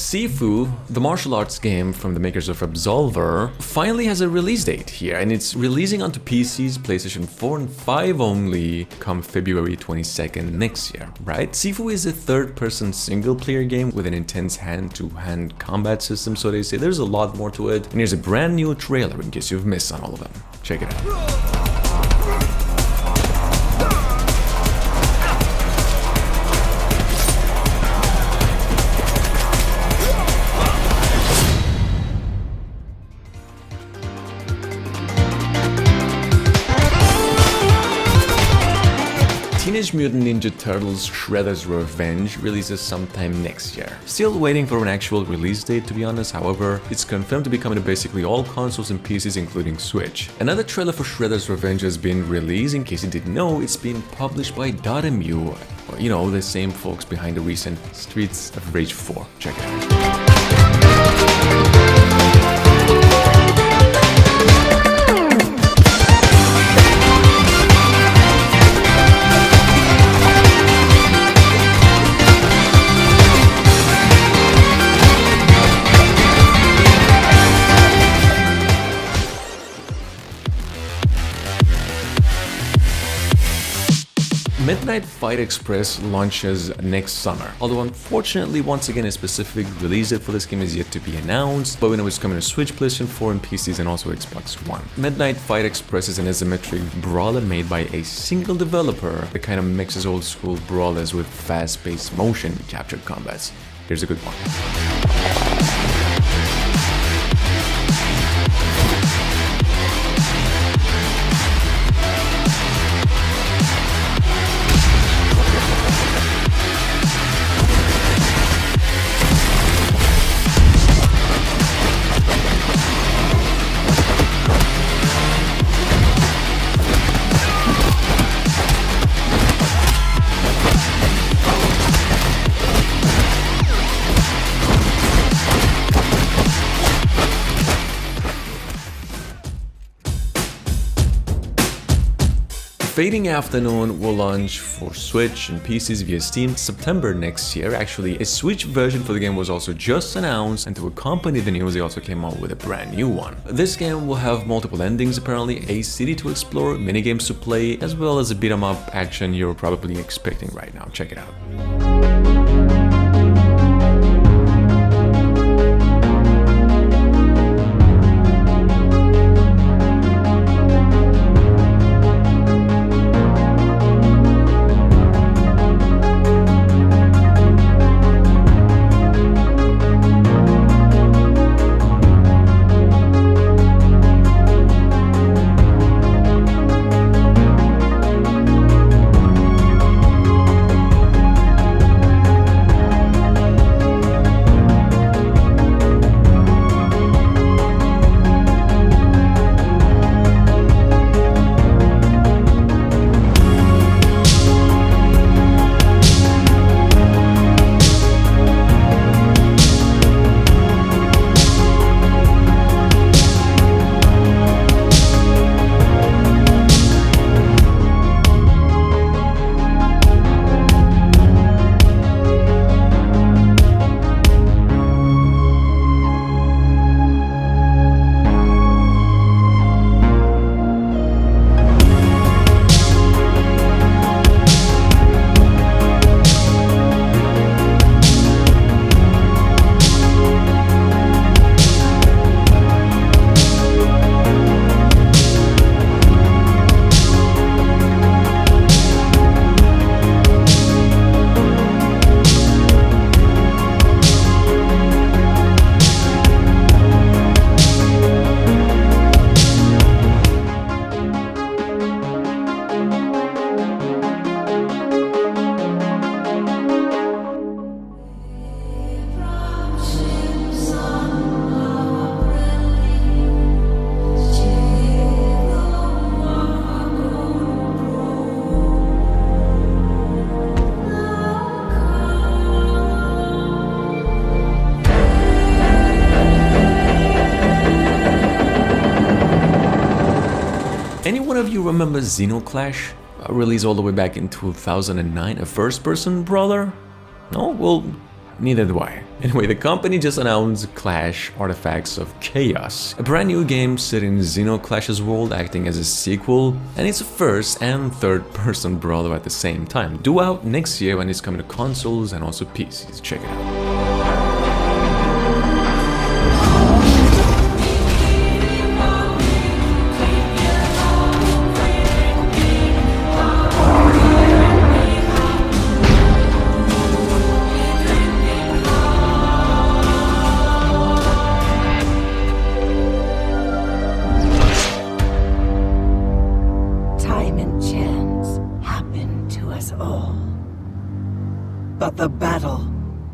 Sifu, the martial arts game from the makers of Absolver, finally has a release date here, and it's releasing onto PCs, PlayStation 4 and 5 only come February 22nd next year, right? Sifu is a third-person single-player game with an intense hand-to-hand combat system, so they say there's a lot more to it, and here's a brand new trailer in case you've missed on all of them. Check it out. Teenage Mutant Ninja Turtles Shredder's Revenge releases sometime next year. Still waiting for an actual release date, to be honest. However, it's confirmed to be coming to basically all consoles and PCs including Switch. Another trailer for Shredder's Revenge has been released. In case you didn't know, it's been published by Dotemu, or you know, the same folks behind the recent Streets of Rage 4. Check it out. Midnight Fight Express launches next summer, although unfortunately once again a specific release date for this game is yet to be announced, but we know it's coming to Switch, PlayStation 4 and PCs and also Xbox One. Midnight Fight Express is an isometric brawler made by a single developer that kind of mixes old school brawlers with fast-paced motion captured combats. Here's a good one. Fading Afternoon will launch for Switch and PCs via Steam September next year. Actually, a Switch version for the game was also just announced, and to accompany the news, they also came out with a brand new one. This game will have multiple endings apparently, a city to explore, minigames to play, as well as a beat-em-up action you're probably expecting right now. Check it out. Any one of you remember Xenoclash? Released all the way back in 2009, a first-person brawler? No? Well, Neither do I. Anyway, the company just announced Clash Artifacts of Chaos, a brand new game set in Xenoclash World acting as a sequel, and it's a first and third person brawler at the same time, due out next year when it's coming to consoles and also PCs. Check it out. But the battle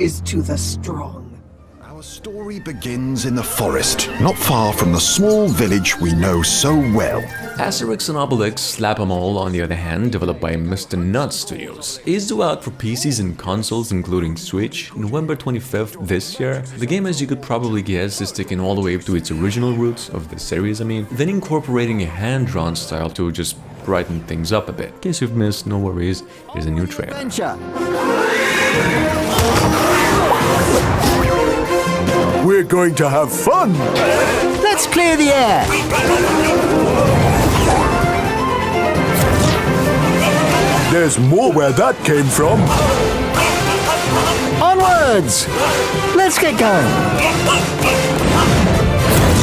is to the strong. Our story begins in the forest, not far from the small village we know so well. Asterix and Obelix Slap 'em All, on the other hand, developed by Mr. Nut Studios, is due out for PCs and consoles including Switch, November 25th this year. The game, as you could probably guess, is sticking all the way to its original roots of the series, then incorporating a hand-drawn style to just brighten things up a bit. In case you've missed, no worries, here's a new trailer. We're going to have fun! Let's clear the air! There's more where that came from! Onwards! Let's get going!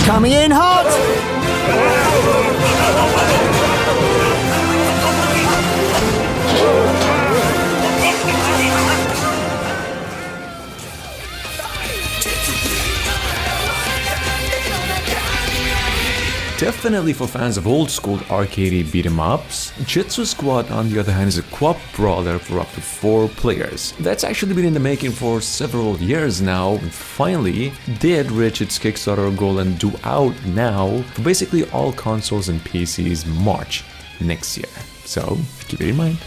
Coming in hot! Definitely for fans of old-school arcadey beat-em-ups, Jitsu Squad, on the other hand, is a co-op brawler for up to 4 players. That's actually been in the making for several years now, and finally did reach its Kickstarter goal and due out now for basically all consoles and PCs March next year. So keep it in mind.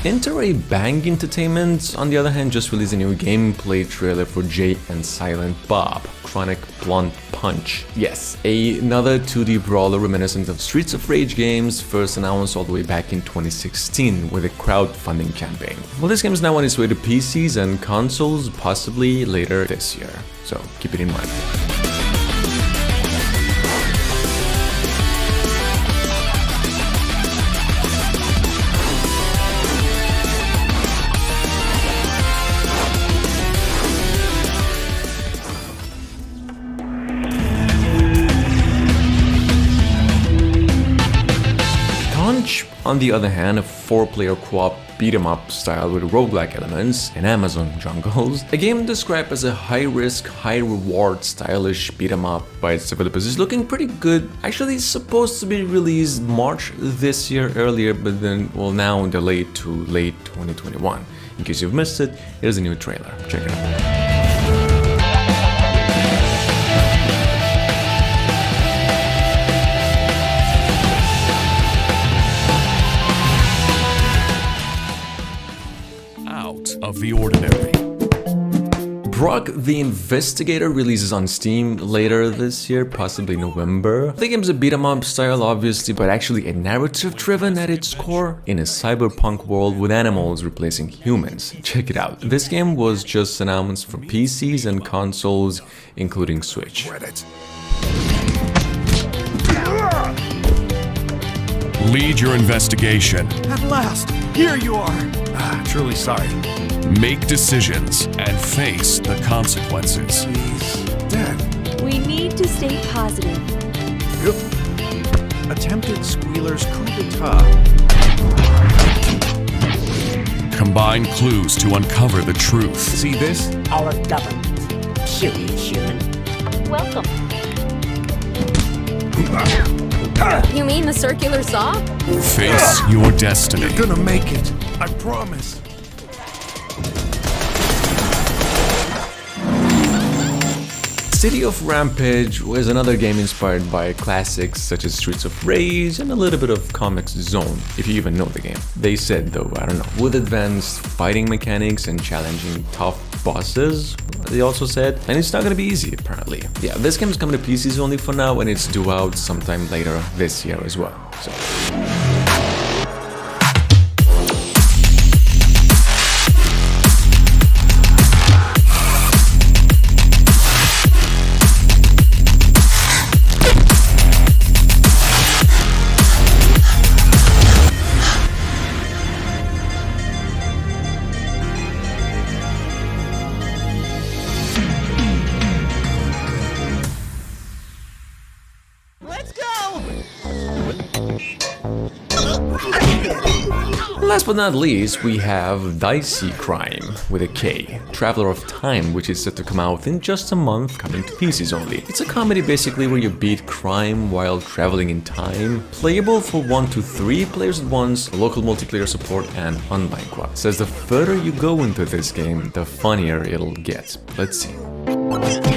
Enter a Bang Entertainment, on the other hand, just released a new gameplay trailer for Jay and Silent Bob, Chronic Blunt Punch. Yes, another 2D brawler reminiscent of Streets of Rage games, first announced all the way back in 2016 with a crowdfunding campaign. Well, this game is now on its way to PCs and consoles, possibly later this year, so keep it in mind. Conch, on the other hand, a 4-player co-op beat-em-up style with roguelike elements in Amazon jungles. A game described as a high-risk, high-reward stylish beat-em-up by its developers is looking pretty good. Actually, it's supposed to be released March this year earlier, but then, well, now delayed to late 2021. In case you've missed it, here's a new trailer. Check it out. Of the ordinary. Brock the Investigator releases on Steam later this year, possibly November. The game's a beat-em-up style, obviously, but actually a narrative-driven at its core, in a cyberpunk world with animals replacing humans. Check it out. This game was just announced for PCs and consoles, including Switch. Lead your investigation. At last, here you are. Truly sorry. Make decisions and face the consequences. He's dead. We need to stay positive. Attempted Squealer's coup d'etat. Combine clues to uncover the truth. See this? Our government. Curious human. Welcome. You mean the circular saw? Face your destiny. You're gonna make it. I promise. City of Rampage was another game inspired by classics such as Streets of Rage and a little bit of Comics Zone, if you even know the game. They said though, I don't know, with advanced fighting mechanics and challenging tough bosses, they also said, and it's not gonna be easy apparently. Yeah, this game is coming to PCs only for now and it's due out sometime later this year as well. So. Last but not least, we have Dicey Crime with a K, Traveler of Time, which is set to come out in just a month, coming to PCs only. It's a comedy basically where you beat crime while traveling in time, playable for 1 to 3 players at once, local multiplayer support and online co-op. Says the further you go into this game, the funnier it'll get. Let's see.